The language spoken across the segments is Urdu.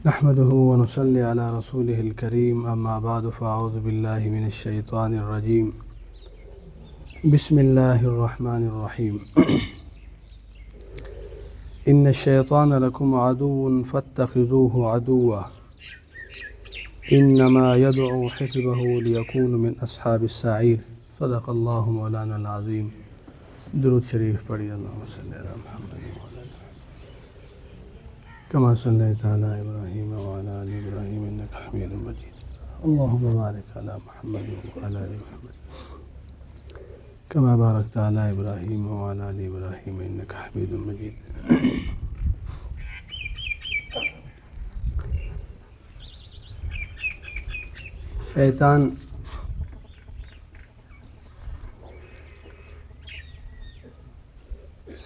نحمده ونصلي على رسوله الكريم أما بعد فأعوذ بالله من الشيطان الرجيم بسم الله الرحمن الرحيم إن الشيطان لكم عدو فاتخذوه عدوا إنما يدعو حزبه ليكون من أصحاب السعير صدق الله مولانا العظيم. درود شریف پڑھی. اللهم صل على محمد وعلى آل كما صليت على إبراهيم وعلى آل إبراهيم إنك حميد مجيد. اللهم بارك على محمد وعلى آل محمد كما باركت على إبراهيم وعلى آل إبراهيم إنك حميد مجيد. شیطان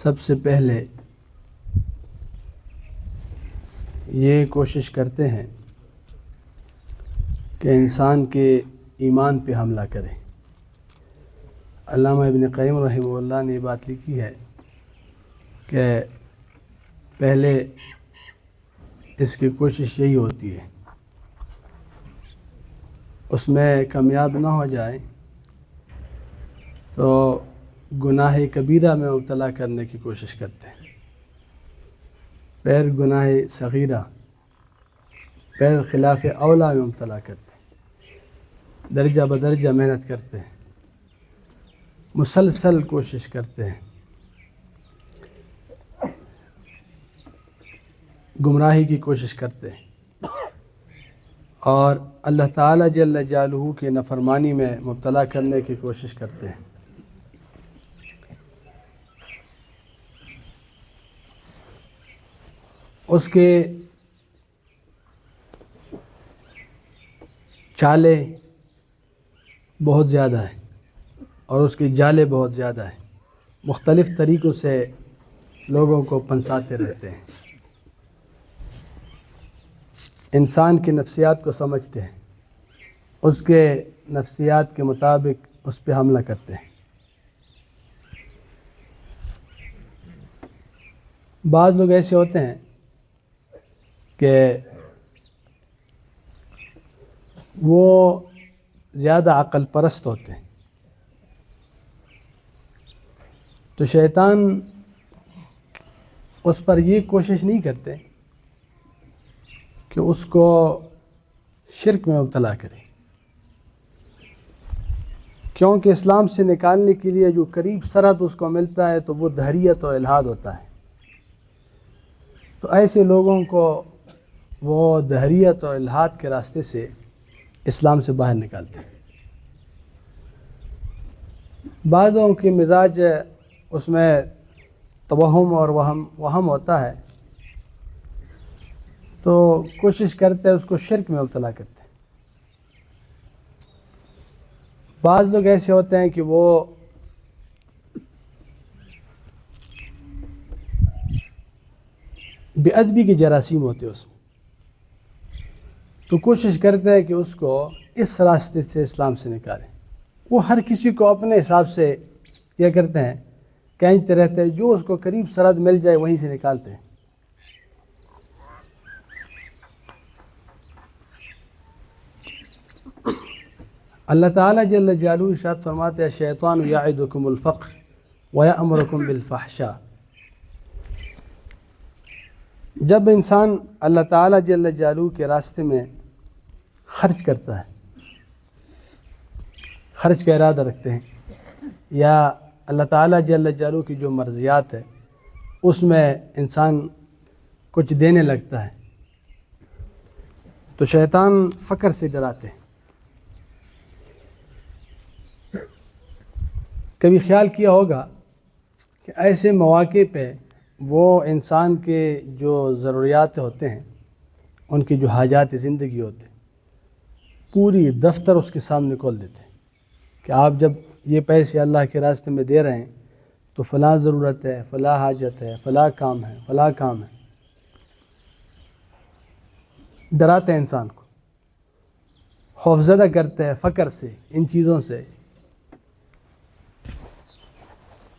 سب سے پہلے یہ کوشش کرتے ہیں کہ انسان کے ایمان پہ حملہ کرے. علامہ ابن قیم رحمہ اللہ نے یہ بات لکھی ہے کہ پہلے اس کی کوشش یہی ہوتی ہے، اس میں کامیاب نہ ہو جائے تو گناہ کبیرہ میں مبتلا کرنے کی کوشش کرتے ہیں. پھر گناہ صغیرہ، پھر خلاف اولا میں مبتلا کرتے ہیں. درجہ بدرجہ محنت کرتے ہیں، مسلسل کوشش کرتے ہیں، گمراہی کی کوشش کرتے ہیں اور اللہ تعالی جل جلالہ کی نافرمانی میں مبتلا کرنے کی کوشش کرتے ہیں. اس کے چالیں بہت زیادہ ہیں اور اس کی جالیں بہت زیادہ ہیں. مختلف طریقوں سے لوگوں کو پھنساتے رہتے ہیں. انسان کی نفسیات کو سمجھتے ہیں، اس کے نفسیات کے مطابق اس پہ حملہ کرتے ہیں. بعض لوگ ایسے ہوتے ہیں کہ وہ زیادہ عقل پرست ہوتے ہیں، تو شیطان اس پر یہ کوشش نہیں کرتے کہ اس کو شرک میں مبتلا کرے، کیونکہ اسلام سے نکالنے کے لیے جو قریب سرحد اس کو ملتا ہے تو وہ دہریت اور الحاد ہوتا ہے. تو ایسے لوگوں کو وہ دہریت اور الحاد کے راستے سے اسلام سے باہر نکالتے ہیں. بعضوں کے مزاج اس میں توہم اور وہم ہوتا ہے تو کوشش کرتے ہیں اس کو شرک میں مبتلا کرتے ہیں. بعض لوگ ایسے ہوتے ہیں کہ وہ بے ادبی کی جراثیم ہوتے ہیں اس میں، تو کوشش کرتے ہیں کہ اس کو اس راستے سے اسلام سے نکالیں. وہ ہر کسی کو اپنے حساب سے کیا کرتے ہیں، کھینچتے رہتے ہیں، جو اس کو قریب سرحد مل جائے وہیں سے نکالتے ہیں. اللہ تعالیٰ جل جلالہ ارشاد فرماتے ہیں الشیطان یعدکم الفقر ویأمرکم بالفحشاء. جب انسان اللہ تعالیٰ جل جلالہ کے راستے میں خرچ کرتا ہے، خرچ کا ارادہ رکھتے ہیں، یا اللہ تعالیٰ جل جلالہ کی جو مرضیات ہے اس میں انسان کچھ دینے لگتا ہے، تو شیطان فقر سے ڈراتے ہیں. کبھی خیال کیا ہوگا کہ ایسے مواقع پہ وہ انسان کے جو ضروریات ہوتے ہیں، ان کی جو حاجات زندگی ہوتے ہیں، پوری دفتر اس کے سامنے کھول دیتے ہیں کہ آپ جب یہ پیسے اللہ کے راستے میں دے رہے ہیں تو فلاں ضرورت ہے، فلاں حاجت ہے، فلاں کام ہے، فلاں کام ہے. ڈراتے ہیں انسان کو، خوفزدہ کرتے ہیں فقر سے، ان چیزوں سے.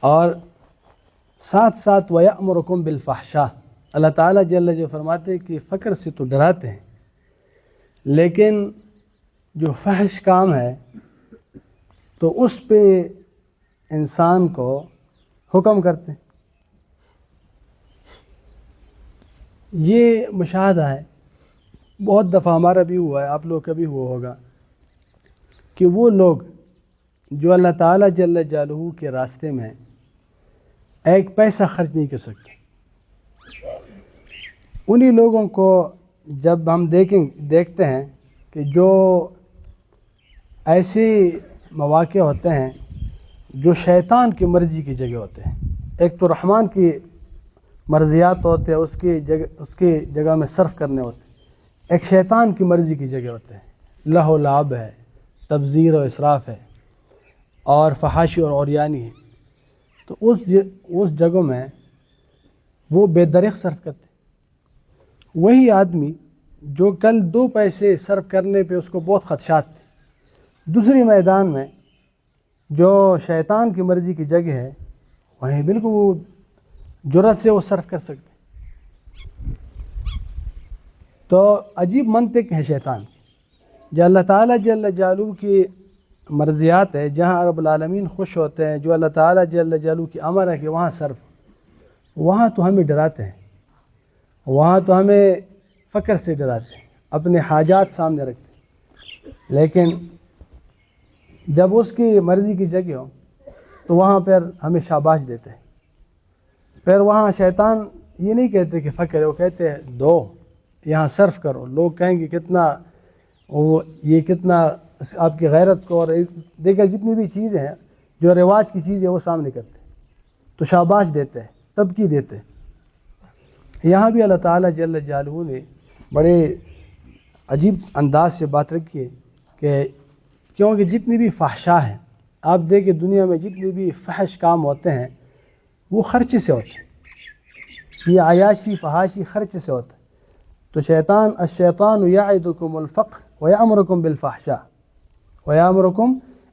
اور ساتھ ساتھ وَيَأْمُرُكُمْ بِالْفَحْشَاءِ، اللہ تعالیٰ جل جو فرماتے ہیں کہ فقر سے تو ڈراتے ہیں، لیکن جو فحش کام ہے تو اس پہ انسان کو حکم کرتے ہیں۔ یہ مشاہدہ ہے، بہت دفعہ ہمارا بھی ہوا ہے، آپ لوگ کا بھی ہوا ہوگا کہ وہ لوگ جو اللہ تعالیٰ جل جلالہ کے راستے میں ایک پیسہ خرچ نہیں کر سکتے، انہی لوگوں کو جب ہم دیکھتے ہیں کہ جو ایسے مواقع ہوتے ہیں جو شیطان کی مرضی کی جگہ ہوتے ہیں، ایک تو رحمان کی مرضیات ہوتے ہیں اس کی جگہ میں صرف کرنے ہوتے ہیں، ایک شیطان کی مرضی کی جگہ ہوتے ہیں، لہو و لعب ہے، تبذیر و اسراف ہے، اور فحاشی اور عریانی ہے، تو اس جگہوں میں وہ بے دریغ صرف کرتے ہیں۔ وہی آدمی جو کل 2 پیسے صرف کرنے پہ اس کو بہت خدشات تھے، دوسری میدان میں جو شیطان کی مرضی کی جگہ ہے وہیں بالکل وہ جرأت سے وہ صرف کر سکتے۔ تو عجیب منطق ہے شیطان کی، جو اللہ تعالیٰ جل جلالہ کی مرضیات ہے، جہاں رب العالمین خوش ہوتے ہیں، جو اللہ تعالیٰ جل جلالہ کی امر ہے کہ وہاں صرف، وہاں تو ہمیں ڈراتے ہیں، وہاں تو ہمیں فقر سے ڈراتے ہیں، اپنے حاجات سامنے رکھتے ہیں، لیکن جب اس کی مرضی کی جگہ ہو تو وہاں پر ہمیں شاباش دیتے ہیں۔ پھر وہاں شیطان یہ نہیں کہتے کہ فقر ہے، وہ کہتے ہیں دو، یہاں صرف کرو، لوگ کہیں گے یہ کتنا آپ کی غیرت کو اور دیگر جتنی بھی چیزیں ہیں جو رواج کی چیزیں وہ سامنے کرتے، تو شاباش دیتے ہیں، تبکی دیتے ہیں۔ یہاں بھی اللہ تعالیٰ جل جلالہ نے بڑے عجیب انداز سے بات رکھی ہے کہ کیونکہ جتنی بھی فحشا ہے، آپ دیکھیں دنیا میں جتنے بھی فحش کام ہوتے ہیں وہ خرچے سے ہوتے ہیں، یہ عیاشی فحاشی خرچے سے ہوتا ہے۔ تو الشیطان یعدکم الفقر ویأمرکم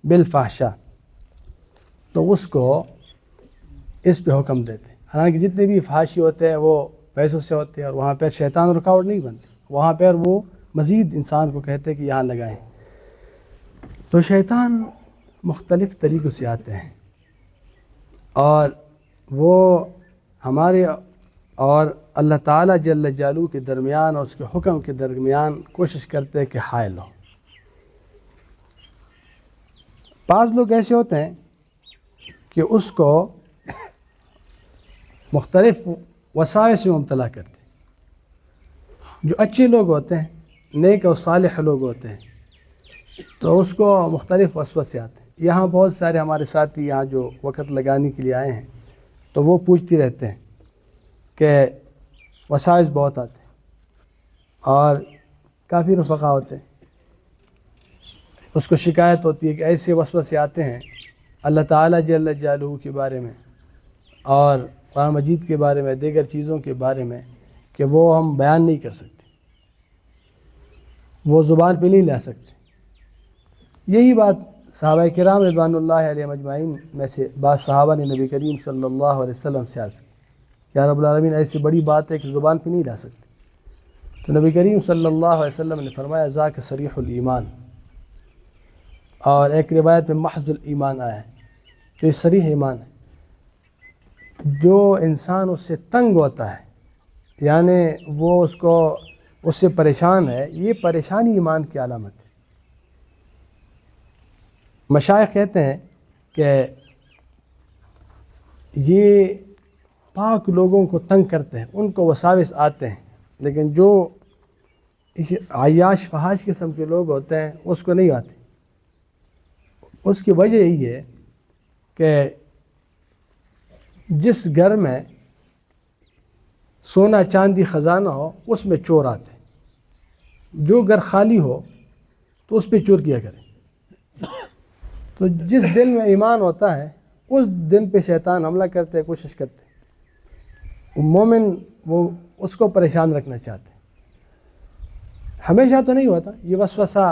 بالفحشاء، تو اس کو اس پہ حکم دیتے ہیں۔ حالانکہ جتنے بھی فحاشی ہوتے ہیں وہ پیسوں سے ہوتے ہیں، اور وہاں پہ شیطان رکاوٹ نہیں بنتے، وہاں پر وہ مزید انسان کو کہتے ہیں کہ یہاں لگائیں۔ تو شیطان مختلف طریقوں سے آتے ہیں، اور وہ ہمارے اور اللہ تعالیٰ جل جلالہ کے درمیان اور اس کے حکم کے درمیان کوشش کرتے ہیں کہ حائل ہو۔ بعض لوگ ایسے ہوتے ہیں کہ اس کو مختلف وسائل سے مبتلا کرتے ہیں۔ جو اچھے لوگ ہوتے ہیں، نیک اور صالح لوگ ہوتے ہیں، تو اس کو مختلف وسوسے آتے ہیں۔ یہاں بہت سارے ہمارے ساتھی یہاں جو وقت لگانے کے لیے آئے ہیں تو وہ پوچھتے رہتے ہیں کہ وسائل بہت آتے ہیں اور کافی رفقا ہوتے ہیں، اس کو شکایت ہوتی ہے کہ ایسے وسوسے آتے ہیں اللہ تعالیٰ جل جلالہ کے بارے میں اور قرآن مجید کے بارے میں، دیگر چیزوں کے بارے میں، کہ وہ ہم بیان نہیں کر سکتے، وہ زبان پہ نہیں لا سکتے۔ یہی بات صحابہ کرام رضوان اللہ علیہ مجمعین میں سے بعض صحابہ نے نبی کریم صلی اللہ علیہ وسلم سے عرض کی کہ یا رب العالمین ایسی بڑی بات ہے کہ زبان پہ نہیں لا سکتے، تو نبی کریم صلی اللہ علیہ وسلم نے فرمایا ذاک صریح الایمان، اور ایک روایت میں محض الایمان آیا ہے، تو یہ صریح ایمان ہے۔ جو انسان اس سے تنگ ہوتا ہے، یعنی وہ اس سے پریشان ہے، یہ پریشانی ایمان کی علامت ہے۔ مشائخ کہتے ہیں کہ یہ پاک لوگوں کو تنگ کرتے ہیں، ان کو وساوس آتے ہیں، لیکن جو اس عیاش فحاش قسم کے لوگ ہوتے ہیں اس کو نہیں آتے۔ اس کی وجہ یہی ہے کہ جس گھر میں سونا چاندی خزانہ ہو اس میں چور آتے ہیں، جو گھر خالی ہو تو اس پہ چور کیا کرے۔ تو جس دل میں ایمان ہوتا ہے اس دل پہ شیطان حملہ کرتے ہیں، کوشش کرتے ہیں۔ مومن وہ اس کو پریشان رکھنا چاہتے ہیں۔ ہمیشہ تو نہیں ہوتا یہ وسوسہ،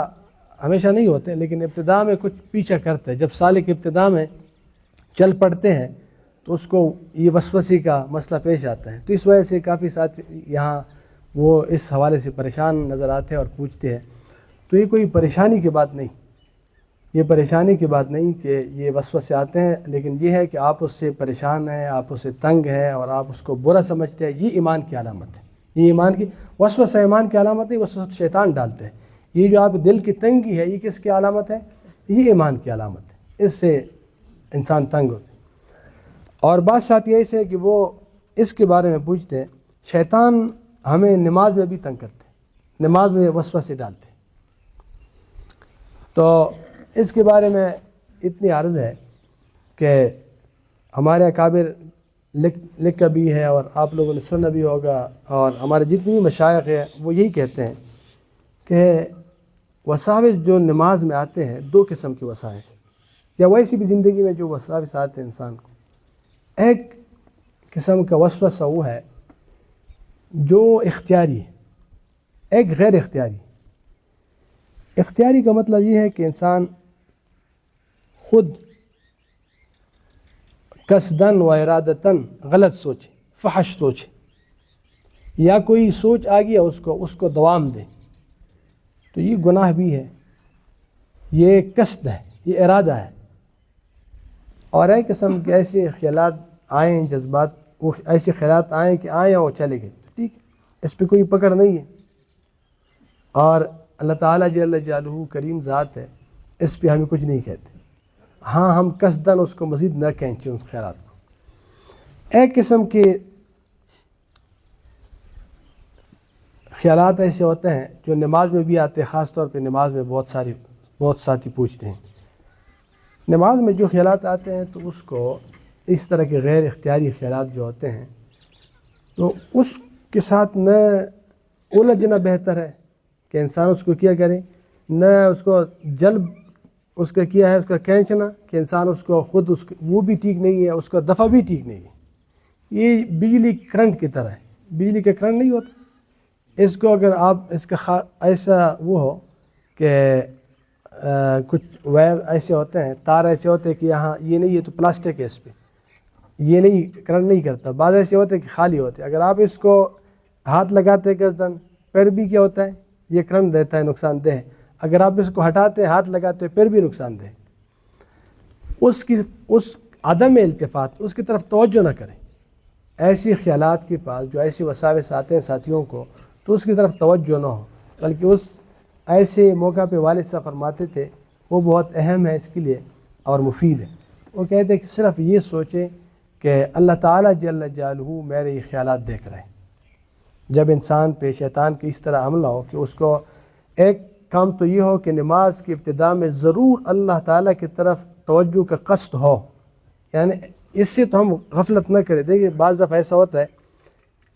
ہمیشہ نہیں ہوتے، لیکن ابتدا میں کچھ پیچھا کرتے ہیں۔ جب سالک ابتدا میں چل پڑتے ہیں تو اس کو یہ وسوسے کا مسئلہ پیش آتا ہے. تو اس وجہ سے کافی ساتھ یہاں وہ اس حوالے سے پریشان نظر آتے ہیں اور پوچھتے ہیں. تو یہ کوئی پریشانی کی بات نہیں، یہ پریشانی کی بات نہیں کہ یہ وسوسے آتے ہیں، لیکن یہ ہے کہ آپ اس سے پریشان ہیں، آپ اس سے تنگ ہیں اور آپ اس کو برا سمجھتے ہیں. یہ ایمان کی علامت ہے. یہ ایمان کی وسوسہ ایمان کی علامت نہیں، وسوسہ شیطان ڈالتے ہیں. یہ جو آپ دل کی تنگی ہے، یہ کس کی علامت ہے؟ یہ ایمان کی علامت ہے. اس سے انسان تنگ ہوتے ہیں. اور بات ساتھ یہ ہے کہ وہ اس کے بارے میں پوچھتے ہیں. شیطان ہمیں نماز میں بھی تنگ کرتے ہیں، نماز میں وسوسے ڈالتے ہیں. تو اس کے بارے میں اتنی عرض ہے کہ ہمارے اکابر لکھا بھی ہے اور آپ لوگوں نے سنا بھی ہوگا، اور ہمارے جتنے بھی مشائخ ہیں وہ یہی کہتے ہیں کہ وساوس جو نماز میں آتے ہیں، دو قسم کے وساوس، یا ویسی بھی زندگی میں جو وساوس آتے ہیں انسان کو. ایک قسم کا وسوسہ وہ ہے جو اختیاری ہے، ایک غیر اختیاری. اختیاری کا مطلب یہ ہے کہ انسان خود قصدن و ارادتن غلط سوچے، فحش سوچے، یا کوئی سوچ آ گیا اس کو دوام دے. تو یہ گناہ بھی ہے، یہ قصد ہے، یہ ارادہ ہے. اور ایک قسم کے ایسے خیالات آئیں، جذبات، وہ ایسے خیالات آئیں کہ آئیں اور چلے گئے، ٹھیک، اس پہ کوئی پکڑ نہیں ہے. اور اللہ تعالیٰ جل جلالہ کریم ذات ہے، اس پہ ہمیں کچھ نہیں کہتے. ہاں ہم قصدن اس کو مزید نہ کھینچیں اس خیالات کو. ایک قسم کے خیالات ایسے ہوتے ہیں جو نماز میں بھی آتے ہیں، خاص طور پہ نماز میں بہت ساتھی پوچھتے ہیں. نماز میں جو خیالات آتے ہیں تو اس کو اس طرح کے غیر اختیاری خیالات جو ہوتے ہیں تو اس کے ساتھ نہ الجھنا بہتر ہے کہ انسان اس کو کیا کرے، نہ اس کو جلب اس کا کیا ہے اس کا کھینچنا کہ انسان اس کو خود وہ بھی ٹھیک نہیں ہے، اس کا دفع بھی ٹھیک نہیں ہے. یہ بجلی کرنٹ کی طرح ہے، بجلی کا کرنٹ نہیں ہوتا. اس کو اگر آپ اس کا ایسا وہ ہو کہ کچھ وائر ایسے ہوتے ہیں، تار ایسے ہوتے ہیں کہ یہاں یہ نہیں ہے تو پلاسٹک ہے، اس پہ یہ نہیں کرنٹ نہیں کرتا. بعض ایسے ہوتے ہیں کہ خالی ہوتے ہیں، اگر آپ اس کو ہاتھ لگاتے ہیں قصدن پھر بھی کیا ہوتا ہے، یہ کرنٹ دیتا ہے، نقصان دہ. اگر آپ اس کو ہٹاتے ہاتھ لگاتے پھر بھی نقصان دہ. اس عدم التفات، اس کی طرف توجہ نہ کریں. ایسی خیالات کے پاس جو ایسی وساوس آتے ہیں ساتھیوں کو، تو اس کی طرف توجہ نہ ہو، بلکہ اس ایسے موقع پہ والد صاحب فرماتے تھے وہ بہت اہم ہے اس کے لیے اور مفید ہے. وہ کہتے ہیں کہ صرف یہ سوچیں کہ اللہ تعالیٰ جل جلالہ میرے یہ خیالات دیکھ رہے ہیں. جب انسان پہ شیطان کی اس طرح حملہ ہو کہ اس کو ایک کام تو یہ ہو کہ نماز کی ابتدا میں ضرور اللہ تعالیٰ کی طرف توجہ کا قصد ہو، یعنی اس سے تو ہم غفلت نہ کریں. دیکھیے بعض دفعہ ایسا ہوتا ہے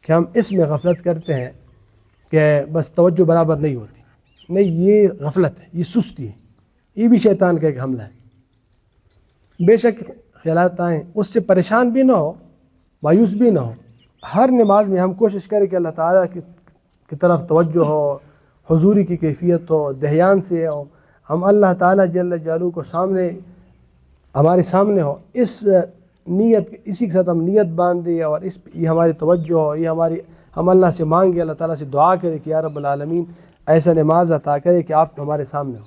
کہ ہم اس میں غفلت کرتے ہیں کہ بس توجہ برابر نہیں ہوتی. نہیں، یہ غفلت ہے، یہ سستی ہے، یہ بھی شیطان کا ایک حملہ ہے. بے شک خیالات آئیں، اس سے پریشان بھی نہ ہو، مایوس بھی نہ ہو. ہر نماز میں ہم کوشش کریں کہ اللہ تعالیٰ کی طرف توجہ ہو، حضوری کی کیفیت ہو، دھیان سے ہو، ہم اللہ تعالیٰ جل جلالہ کو ہمارے سامنے ہو. اس نیت، اسی کے ساتھ ہم نیت باندھیں اور یہ ہماری توجہ ہو، یہ ہم اللہ سے مانگے، اللہ تعالیٰ سے دعا کریں کہ یا رب العالمین ایسا نماز عطا کرے کہ آپ ہمارے سامنے ہو،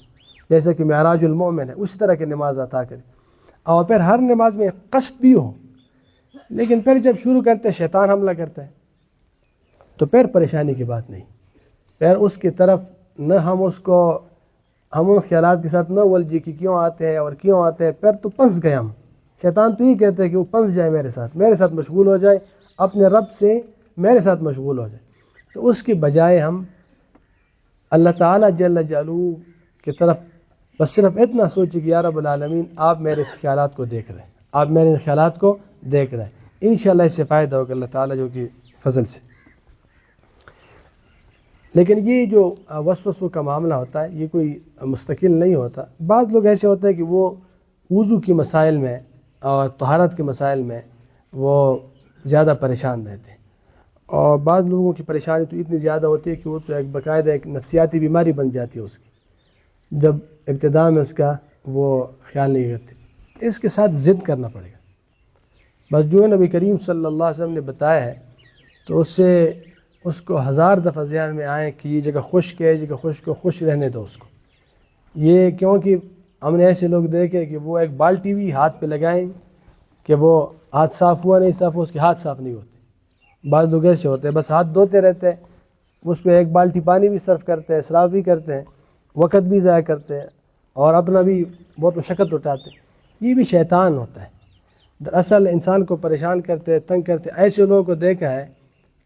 جیسے کہ معراج المومن ہے اس طرح کی نماز عطا کرے. اور پھر ہر نماز میں قصد بھی ہو. لیکن پھر جب شروع کرتے ہیں شیطان حملہ کرتا ہے تو پھر پریشانی کی بات نہیں. پھر اس کی طرف نہ ہم ان خیالات کے ساتھ نہ الجھے کہ کیوں آتے ہیں اور کیوں آتے ہیں. پھر تو پنس گئے ہم. شیطان تو یہ کہتے ہیں کہ وہ پنس جائے میرے ساتھ مشغول ہو جائے، اپنے رب سے میرے ساتھ مشغول ہو جائے. تو اس کے بجائے ہم اللہ تعالیٰ جل جلالہ کی طرف بس صرف اتنا سوچے کہ یا رب العالمین آپ میرے اس خیالات کو دیکھ رہے ہیں، آپ میرے خیالات کو دیکھ رہے ہیں. انشاءاللہ اس سے فائدہ ہوگا اللہ تعالیٰ جو کہ فضل سے. لیکن یہ جو وسوسوں کا معاملہ ہوتا ہے یہ کوئی مستقل نہیں ہوتا. بعض لوگ ایسے ہوتے ہیں کہ وہ وضو کے مسائل میں اور طہارت کے مسائل میں وہ زیادہ پریشان رہتے ہیں، اور بعض لوگوں کی پریشانی تو اتنی زیادہ ہوتی ہے کہ وہ تو ایک باقاعدہ ایک نفسیاتی بیماری بن جاتی ہے اس کی، جب ابتدا میں اس کا وہ خیال نہیں کرتے. اس کے ساتھ ضد کرنا پڑے گا. بس جو نبی کریم صلی اللہ علیہ وسلم نے بتایا ہے تو اس کو 1000 دفعہ ذہن میں آئے کہ یہ جگہ خشک ہے، یہ جگہ خشک کو خوش رہنے دو اس کو. یہ کیونکہ ہم نے ایسے لوگ دیکھے کہ وہ ایک بالٹی بھی ہاتھ پہ لگائیں کہ وہ ہاتھ صاف ہوا نہیں صاف ہوا، اس کے ہاتھ صاف نہیں ہوتے. بعض لوگ ایسے ہوتے ہیں بس ہاتھ دھوتے رہتے ہیں، اس پہ ایک بالٹی پانی بھی صرف کرتے ہیں، اسراف بھی کرتے ہیں، وقت بھی ضائع کرتے ہیں اور اپنا بھی بہت مشقت اٹھاتے ہیں. یہ بھی شیطان ہوتا ہے، دراصل انسان کو پریشان کرتے تنگ کرتے. ایسے لوگوں کو دیکھا ہے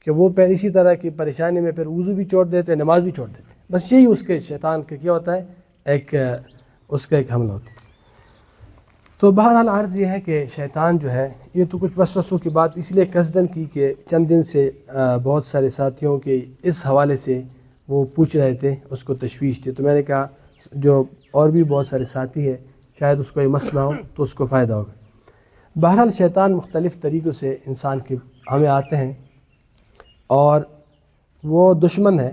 کہ وہ پھر اسی طرح کی پریشانی میں پھر وضو بھی چھوڑ دیتے، نماز بھی چھوڑ دیتے. بس یہی اس کے شیطان کا کیا ہوتا ہے، اس کا ایک حملہ ہوتا ہے. تو بہرحال عرض یہ ہے کہ شیطان جو ہے یہ تو کچھ وسوسوں کی بات اس لیے قصدن کی کہ چند دن سے بہت سارے ساتھیوں کے اس حوالے سے وہ پوچھ رہے تھے، اس کو تشویش تھی. تو میں نے کہا جو اور بھی بہت سارے ساتھی ہیں شاید اس کو یہ مسئلہ ہو تو اس کو فائدہ ہوگا. بہرحال شیطان مختلف طریقوں سے انسان کے ہمیں آتے ہیں اور وہ دشمن ہے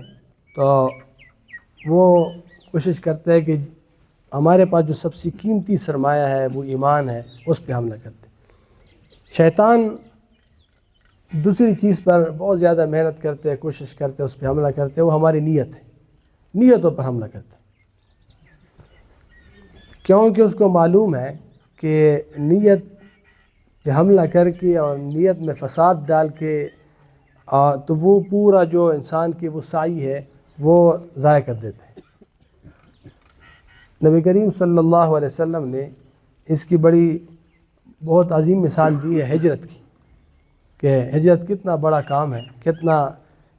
تو وہ کوشش کرتے ہیں کہ ہمارے پاس جو سب سے قیمتی سرمایہ ہے وہ ایمان ہے، اس پہ حملہ کرتے. شیطان دوسری چیز پر بہت زیادہ محنت کرتے ہیں، کوشش کرتے ہیں، اس پہ حملہ کرتے ہیں. وہ ہماری نیت ہے، نیتوں پر حملہ کرتے ہیں کیونکہ اس کو معلوم ہے کہ نیت پہ حملہ کر کے اور نیت میں فساد ڈال کے تو وہ پورا جو انسان کی وہ سعی ہے وہ ضائع کر دیتے ہیں. نبی کریم صلی اللہ علیہ وسلم نے اس کی بڑی بہت عظیم مثال دی ہے ہجرت کی، کہ ہجرت کتنا بڑا کام ہے،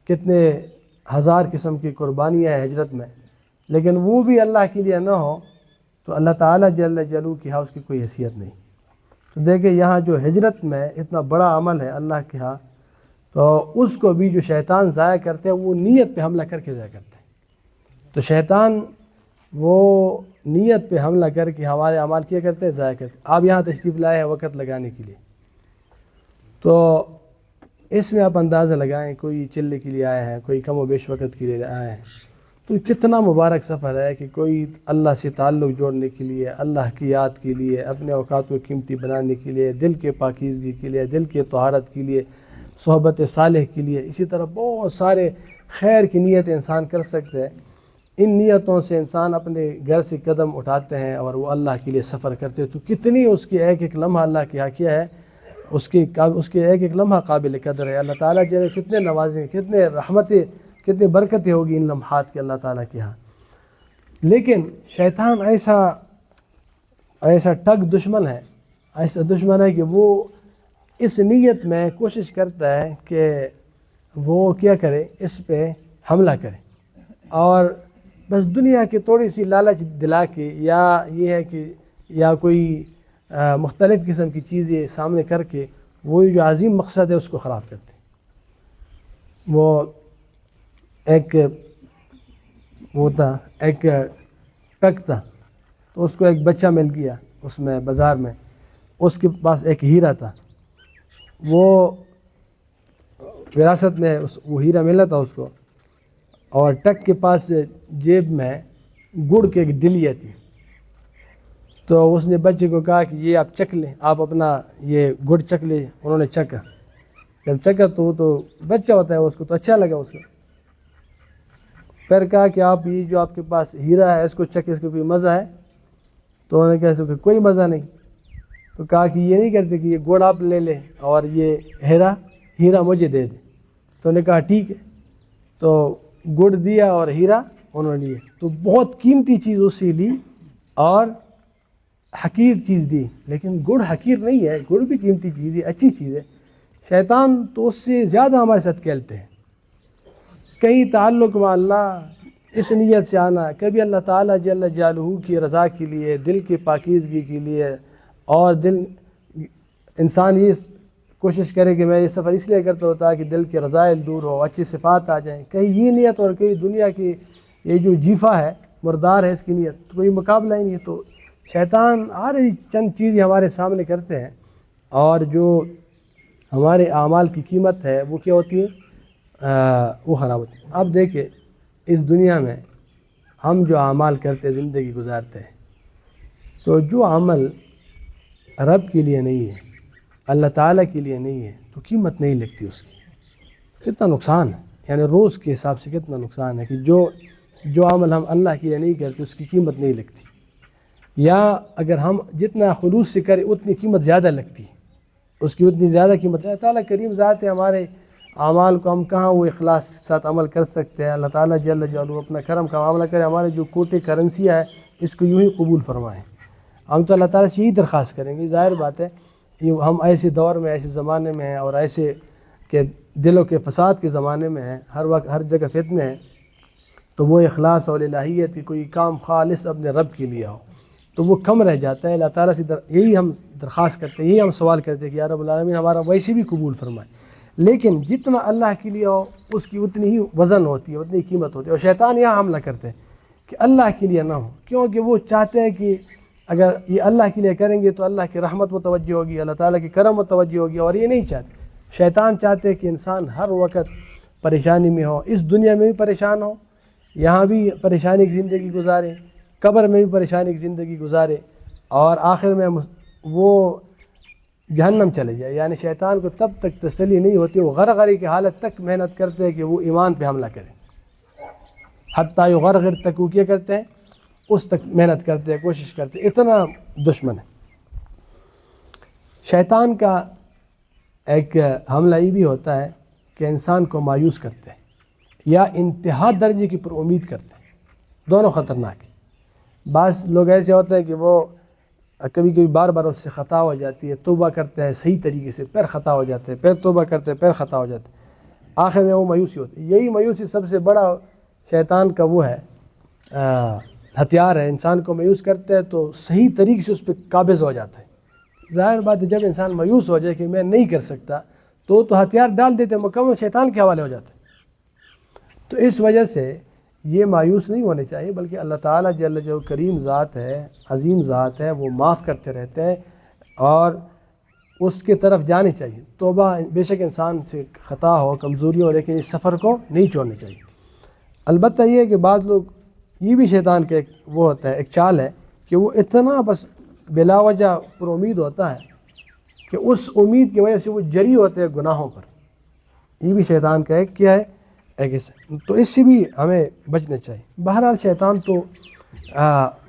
کتنے ہزار قسم کی قربانیاں ہیں ہجرت میں، لیکن وہ بھی اللہ کے لیے نہ ہو تو اللہ تعالیٰ جل جلالہ کی ہاں اس کی کوئی حیثیت نہیں. تو دیکھیں یہاں جو ہجرت میں اتنا بڑا عمل ہے اللہ کے ہاں، تو اس کو بھی جو شیطان ضائع کرتے ہیں وہ نیت پہ حملہ کر کے ضائع کرتے ہیں. تو شیطان وہ نیت پہ حملہ کر کے ہمارے اعمال کیا کرتے ہیں، ضائع کرتے. آپ یہاں تشریف لائے ہیں وقت لگانے کے لیے، تو اس میں آپ اندازہ لگائیں کوئی چلنے کے لیے آئے ہیں، کوئی کم و بیش وقت کے لیے آئے ہیں، تو کتنا مبارک سفر ہے کہ کوئی اللہ سے تعلق جوڑنے کے لیے، اللہ کی یاد کے لیے، اپنے اوقات کو قیمتی بنانے کے لیے، دل کے پاکیزگی کے لیے، دل کے طہارت کے لیے، صحبت صالح کے لیے. اسی طرح بہت سارے خیر کی نیتیں انسان کر سکتے ہیں. ان نیتوں سے انسان اپنے گھر سے قدم اٹھاتے ہیں اور وہ اللہ کے لیے سفر کرتے ہیں. تو کتنی اس کی ایک ایک لمحہ اللہ کی کیا ہے، اس کے ایک ایک لمحہ قابل قدر ہے. اللہ تعالیٰ جو کتنے نوازیں، کتنے رحمتیں، کتنی برکتیں ہوگی ان لمحات کے اللہ تعالیٰ کے ہاں. لیکن شیطان ایسا ٹگ دشمن ہے، ایسا دشمن ہے کہ وہ اس نیت میں کوشش کرتا ہے کہ وہ کیا کرے، اس پہ حملہ کرے اور بس دنیا کی تھوڑی سی لالچ دلا کے، یا یہ ہے کہ یا کوئی مختلف قسم کی چیزیں سامنے کر کے وہ جو عظیم مقصد ہے اس کو خراب کرتے. وہ ایک ٹک تھا تو اس کو ایک بچہ مل گیا اس میں بازار میں، اس کے پاس ایک ہیرا تھا، وہ وراثت میں وہ ہیرا ملا تھا اس کو، اور ٹک کے پاس جیب میں گڑ کے ایک ڈلیا تھی. تو اس نے بچے کو کہا کہ یہ آپ چکھ لیں، آپ اپنا یہ گڑ چکھ لیں. انہوں نے چکھا، جب چکھا تو بچہ ہوتا ہے اس کو تو اچھا لگا. اس کو پھر کہا کہ آپ یہ جو آپ کے پاس ہیرا ہے اس کو چکھ، اس کو کوئی مزہ ہے؟ تو انہوں نے کہا کہ کوئی مزہ نہیں. تو کہا کہ یہ نہیں کرتے کہ یہ گڑ آپ لے لیں اور یہ ہیرا مجھے دے دیں. تو انہوں نے کہا ٹھیک ہے. تو گڑ دیا اور ہیرا انہوں نے لیا. تو بہت قیمتی چیز اس سے لی اور حقیر چیز دی، لیکن گڑ حقیر نہیں ہے، گڑ بھی قیمتی چیز ہے، اچھی چیز ہے. شیطان تو اس سے زیادہ ہمارے ساتھ کھیلتے ہیں. کہیں تعلق مع اللہ اس نیت سے آنا، کبھی اللہ تعالیٰ جل جلالہ کی رضا کے لیے، دل کی پاکیزگی کے لیے، اور انسان یہ کوشش کرے کہ میں یہ سفر اس لیے کرتا ہوتا کہ دل کے رذائل دور ہو، اچھی صفات آ جائیں. کہیں یہ نیت اور کہیں دنیا کی یہ جو جیفا ہے، مردار ہے اس کی نیت، تو کوئی مقابلہ ہی نہیں. تو شیطان ہر چند چیزیں ہمارے سامنے کرتے ہیں اور جو ہمارے اعمال کی قیمت ہے وہ کیا ہوتی ہے، وہ خراب ہوتی ہے. اب دیکھیں اس دنیا میں ہم جو اعمال کرتے زندگی گزارتے ہیں، تو جو عمل رب کے لیے نہیں ہے اللہ تعالیٰ کے لیے نہیں ہے تو قیمت نہیں لگتی اس کی. کتنا نقصان ہے، یعنی روز کے حساب سے کتنا نقصان ہے کہ جو عمل ہم اللہ کے لیے نہیں کرتے اس کی قیمت نہیں لگتی، یا اگر ہم جتنا خلوص سے کریں اتنی قیمت زیادہ لگتی ہے، اس کی اتنی زیادہ قیمت. اللہ تعالیٰ کریم ذات ہے، ہمارے اعمال کو ہم کہاں وہ اخلاص کے ساتھ عمل کر سکتے ہیں. اللہ تعالیٰ جل جلالہ اپنا کرم کا معاملہ کرے، ہمارے جو کوٹے کرنسیاں ہے اس کو یوں ہی قبول فرمائیں. ہم تو اللہ تعالیٰ سے یہی درخواست کریں گے. ظاہر بات ہے ہم ایسے دور میں، ایسے زمانے میں ہیں، اور ایسے کہ دلوں کے فساد کے زمانے میں ہیں، ہر وقت ہر جگہ فتنے ہیں، تو وہ اخلاص اور الہیت کی کوئی کام خالص اپنے رب کے لیے ہو تو وہ کم رہ جاتا ہے. اللہ تعالیٰ سے یہی ہم درخواست کرتے ہیں، یہی ہم سوال کرتے ہیں کہ یا رب العالمین ہمارا ویسے بھی قبول فرمائے. لیکن جتنا اللہ کے لیے ہو اس کی اتنی ہی وزن ہوتی ہے، اتنی قیمت ہوتی ہے. اور شیطان یہاں حملہ کرتے ہیں کہ اللہ کے لیے نہ ہو، کیونکہ وہ چاہتے ہیں کہ اگر یہ اللہ کے لیے کریں گے تو اللہ کی رحمت متوجہ ہوگی، اللہ تعالیٰ کی کرم متوجہ ہوگی، اور یہ نہیں چاہتے. شیطان چاہتے ہیں کہ انسان ہر وقت پریشانی میں ہو، اس دنیا میں بھی پریشان ہو، یہاں بھی پریشانی کی زندگی گزارے، قبر میں بھی پریشانی کی زندگی گزارے، اور آخر میں وہ جہنم چلے جائے. یعنی شیطان کو تب تک تسلی نہیں ہوتی، وہ غرغری کی حالت تک محنت کرتے ہیں کہ وہ ایمان پہ حملہ کرے. حتیٰ غرغر تک وہ کیا کرتے ہیں، اس تک محنت کرتے ہیں، کوشش کرتے ہیں. اتنا دشمن ہے شیطان کا. ایک حملہ یہ بھی ہوتا ہے کہ انسان کو مایوس کرتے ہیں یا انتہا درجے کی پر امید کرتے ہیں. دونوں خطرناک ہیں. بعض لوگ ایسے ہوتے ہیں کہ وہ کبھی کبھی بار بار اس سے خطا ہو جاتی ہے، توبہ کرتے ہیں صحیح طریقے سے، پھر خطا ہو جاتے ہیں، پھر توبہ کرتے ہیں، پھر خطا ہو جاتے ہیں، آخر میں وہ مایوسی ہوتی ہے. یہی مایوسی سب سے بڑا شیطان کا وہ ہے ہتھیار ہے. انسان کو مایوس کرتے ہیں تو صحیح طریقے سے اس پہ قابض ہو جاتا ہے. ظاہر بات ہے جب انسان مایوس ہو جائے کہ میں نہیں کر سکتا تو ہتھیار ڈال دیتے، مکمل شیطان کے حوالے ہو جاتا ہے. تو اس وجہ سے یہ مایوس نہیں ہونے چاہیے، بلکہ اللہ تعالیٰ جل جو کریم ذات ہے، عظیم ذات ہے، وہ معاف کرتے رہتے ہیں اور اس کی طرف جانی چاہیے. توبہ بے شک انسان سے خطا ہو، کمزوری ہو، لیکن اس سفر کو نہیں چھوڑنی چاہیے. البتہ یہ ہے کہ بعض لوگ، یہ بھی شیطان کا ایک وہ ہوتا ہے، ایک چال ہے کہ وہ اتنا بس بلا وجہ پر امید ہوتا ہے کہ اس امید کی وجہ سے وہ جری ہوتے ہیں گناہوں پر. یہ بھی شیطان کا ایک کیا ہے، ایک حصہ. تو اس سے بھی ہمیں بچنا چاہیے. بہرحال شیطان تو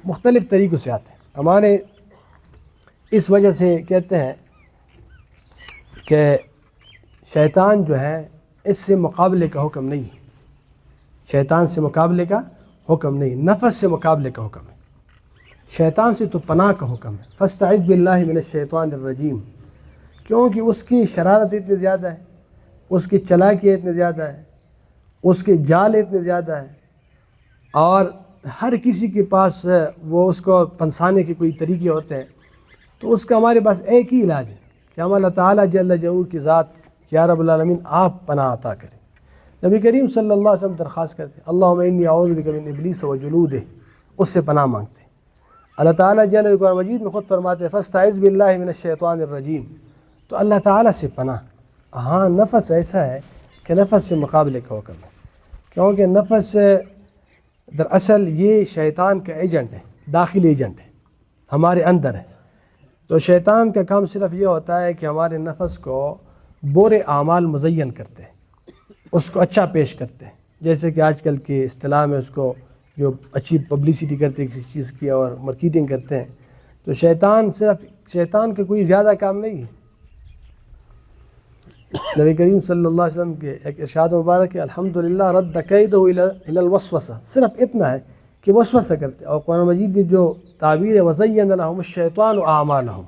مختلف طریقوں سے آتے ہیں ہمارے. اس وجہ سے کہتے ہیں کہ شیطان جو ہے اس سے مقابلے کا حکم نہیں ہے. شیطان سے مقابلے کا حکم نہیں، نفس سے مقابلے کا حکم ہے. شیطان سے تو پناہ کا حکم ہے. فاستعذ باللہ من الشیطان الرجیم، کیونکہ اس کی شرارت اتنی زیادہ ہے، اس کی چلاکی اتنی زیادہ ہے، اس کے جال اتنے زیادہ ہے، اور ہر کسی کے پاس وہ اس کو پنسانے کے کوئی طریقے ہوتے ہیں. تو اس کا ہمارے پاس ایک ہی علاج ہے کہ ہم اللہ تعالیٰ جل جلالہ کی ذات یا رب العالمین آپ پناہ عطا کریں. نبی کریم صلی اللہ علیہ وسلم درخواست کرتے ہیں اللہم انی اعوذ بک من ابلیس و جنودہ، اس سے پناہ مانگتے ہیں. اللہ تعالیٰ جل قرآن مجید میں خود فرماتے ہیں فاستعذ باللہ من الشیطان الرجیم. تو اللہ تعالیٰ سے پناہ. ہاں نفس ایسا ہے کہ نفس سے مقابلے کا حکم ہے، کیونکہ نفس دراصل یہ شیطان کا ایجنٹ ہے، داخلی ایجنٹ ہے، ہمارے اندر ہے. تو شیطان کا کام صرف یہ ہوتا ہے کہ ہمارے نفس کو برے اعمال مزین کرتے ہیں، اس کو اچھا پیش کرتے ہیں. جیسے کہ آج کل کی اصطلاح میں اس کو جو اچھی پبلسٹی کرتے ہیں کسی چیز کی اور مارکیٹنگ کرتے ہیں. تو شیطان کا کوئی زیادہ کام نہیں ہے. نبی کریم صلی اللہ علیہ وسلم کے ایک ارشاد مبارک ہے الحمدللہ رد کیدہ الی الوسوسہ، صرف اتنا ہے کہ وسوسہ کرتے. اور قرآن مجید کی جو تعبیر ہے وزین لہم الشیطان اعمالہم،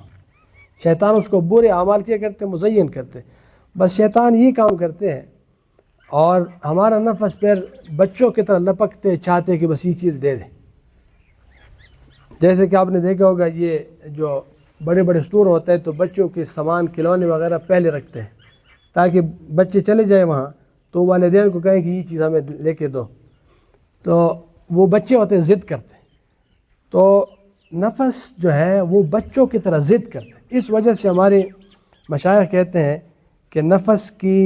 شیطان اس کو برے اعمال کیا کرتے ہیں، مزین کرتے. بس شیطان یہ کام کرتے ہیں اور ہمارا نفس پھر بچوں کی طرح لپکتے چاہتے کہ بس یہ چیز دے دیں. جیسے کہ آپ نے دیکھا ہوگا یہ جو بڑے بڑے اسٹور ہوتے ہیں تو بچوں کے سامان کھلونے وغیرہ پہلے رکھتے ہیں تاکہ بچے چلے جائیں وہاں تو والدین کو کہیں کہ یہ چیز ہمیں لے کے دو. تو وہ بچے ہوتے ہیں ضد کرتے ہیں. تو نفس جو ہے وہ بچوں کی طرح ضد کرتے ہیں. اس وجہ سے ہمارے مشائخ کہتے ہیں کہ نفس کی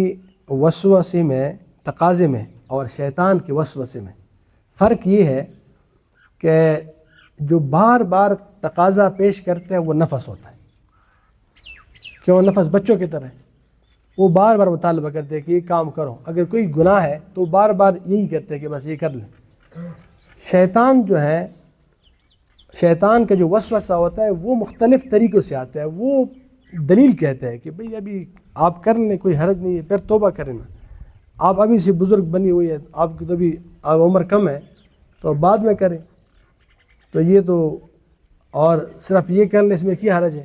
وسوسے میں، تقاضے میں، اور شیطان کے وسوسے میں فرق یہ ہے کہ جو بار بار تقاضا پیش کرتے ہیں وہ نفس ہوتا ہے، کہ وہ نفس بچوں کی طرح ہے، وہ بار بار مطالبہ کرتے ہیں کہ یہ کام کرو، اگر کوئی گناہ ہے تو بار بار یہی کہتے ہیں کہ بس یہ کر لیں۔ شیطان جو ہے، شیطان کا جو وسوسہ ہوتا ہے وہ مختلف طریقوں سے آتا ہے، وہ دلیل کہتا ہے کہ بھئی ابھی آپ کر لیں، کوئی حرج نہیں ہے، پھر توبہ کریں نا، آپ ابھی سے بزرگ بنی ہوئی ہے، آپ کی تو ابھی عمر کم ہے تو بعد میں کریں، تو یہ تو اور صرف یہ کر لیں، اس میں کیا حرج ہے،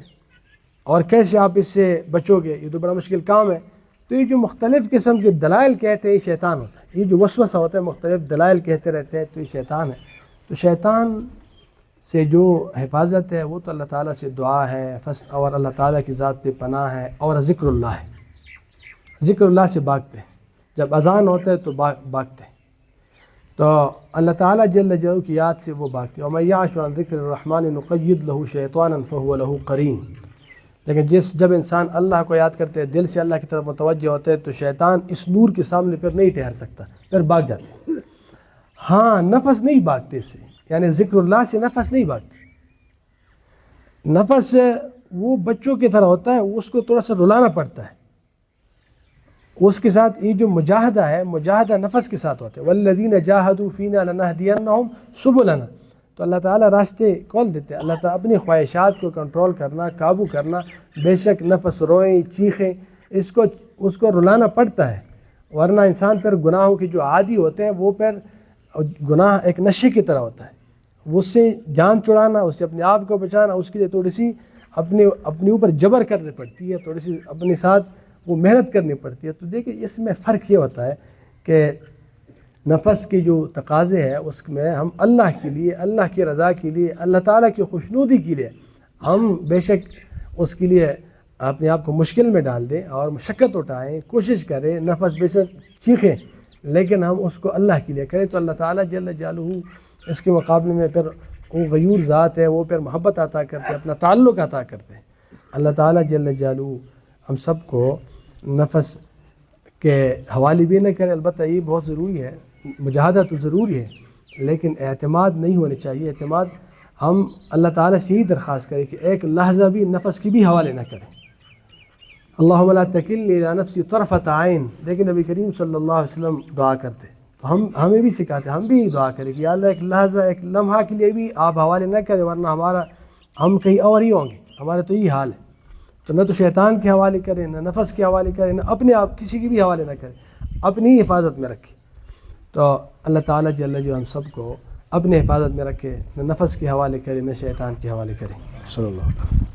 اور کیسے آپ اس سے بچو گے، یہ تو بڑا مشکل کام ہے۔ تو یہ جو مختلف قسم کے دلائل کہتے ہیں یہ شیطان ہوتا ہے، یہ جو وسوسہ ہوتا ہے مختلف دلائل کہتے رہتے ہیں تو یہ شیطان ہے۔ تو شیطان سے جو حفاظت ہے وہ تو اللہ تعالیٰ سے دعا ہے اور اللہ تعالیٰ کی ذات پہ پناہ ہے اور ذکر اللہ ہے، ذکر اللہ سے بھاگتے ہیں، جب اذان ہوتا ہے تو بھاگتے ہیں، تو اللہ تعالیٰ جل جلالہ کی یاد سے وہ بھاگتے ہیں۔ وَمَن يَعْشُ عَن ذِكْرِ الرَّحْمَنِ نُقَيِّضْ لَهُ شَيْطَانًا فَهُوَ لَهُ قَرِينٌ۔ لیکن جب انسان اللہ کو یاد کرتے ہیں، دل سے اللہ کی طرف متوجہ ہوتے ہیں، تو شیطان اس نور کے سامنے پھر نہیں ٹھہر سکتا، پھر بھاگ جاتے ہیں۔ ہاں نفس نہیں بھاگتے سے، یعنی ذکر اللہ سے نفس نہیں بھاگتے، نفس وہ بچوں کی طرح ہوتا ہے، اس کو تھوڑا سا رلانا پڑتا ہے، اس کے ساتھ یہ جو مجاہدہ ہے، مجاہدہ نفس کے ساتھ ہوتا ہے، والذین جاہدوا فینا لنہدینہم سبلنا۔ تو اللہ تعالیٰ راستے کون دیتے ہیں؟ اللہ تعالیٰ اپنی خواہشات کو کنٹرول کرنا، قابو کرنا، بے شک نفس روئیں چیخیں، اس کو رلانا پڑتا ہے، ورنہ انسان پھر گناہوں کے جو عادی ہوتے ہیں وہ پھر گناہ ایک نشے کی طرح ہوتا ہے، اس سے جان چھڑانا، اس سے اپنے آپ کو بچانا، اس کے لیے تھوڑی سی اپنے اوپر جبر کرنی پڑتی ہے، تھوڑی سی اپنے ساتھ وہ محنت کرنی پڑتی ہے۔ تو دیکھیں اس میں فرق یہ ہوتا ہے کہ نفس کے جو تقاضے ہیں اس میں ہم اللہ کے لیے، اللہ کی رضا کے لیے، اللہ تعالیٰ کی خوشنودی کے لیے ہم بے شک اس کے لیے اپنے آپ کو مشکل میں ڈال دیں اور مشقت اٹھائیں، کوشش کریں، نفس بے شک چیخیں، لیکن ہم اس کو اللہ کے لیے کریں، تو اللہ تعالیٰ جل جلالہ اس کے مقابلے میں پھر وہ غیور ذات ہے، وہ پھر محبت عطا کرتے ہیں، اپنا تعلق عطا کرتے ہیں۔ اللہ تعالیٰ جل جلالہ ہم سب کو نفس کے حوالے بھی نہ کرے۔ البتہ یہ بہت ضروری ہے، مجاہدہ تو ضروری ہے، لیکن اعتماد نہیں ہونے چاہیے۔ اعتماد ہم اللہ تعالیٰ سے ہی درخواست کریں کہ ایک لحظہ بھی نفس کی بھی حوالے نہ کریں۔ اللہم لا تکلنی الی نفسی طرفۃ عین، لیکن نبی کریم صلی اللہ علیہ وسلم دعا کرتے، تو ہمیں بھی سکھاتے، ہم بھی دعا کریں کہ یا اللہ ایک لحظہ، ایک لمحہ کے لیے بھی آپ حوالے نہ کریں، ورنہ ہم کہیں اور ہی ہوں گے، ہمارا تو یہ حال ہے۔ تو نہ تو شیطان کے حوالے کریں، نہ نفس کے حوالے کریں، نہ اپنے آپ کسی کی بھی حوالے نہ کریں، اپنی حفاظت میں رکھیں۔ تو اللہ تعالیٰ جل جلالہ ہم سب کو اپنے حفاظت میں رکھے، نہ نفس کے حوالے کرے نہ شیطان کے حوالے کرے۔ صلی اللہ علیہ وسلم۔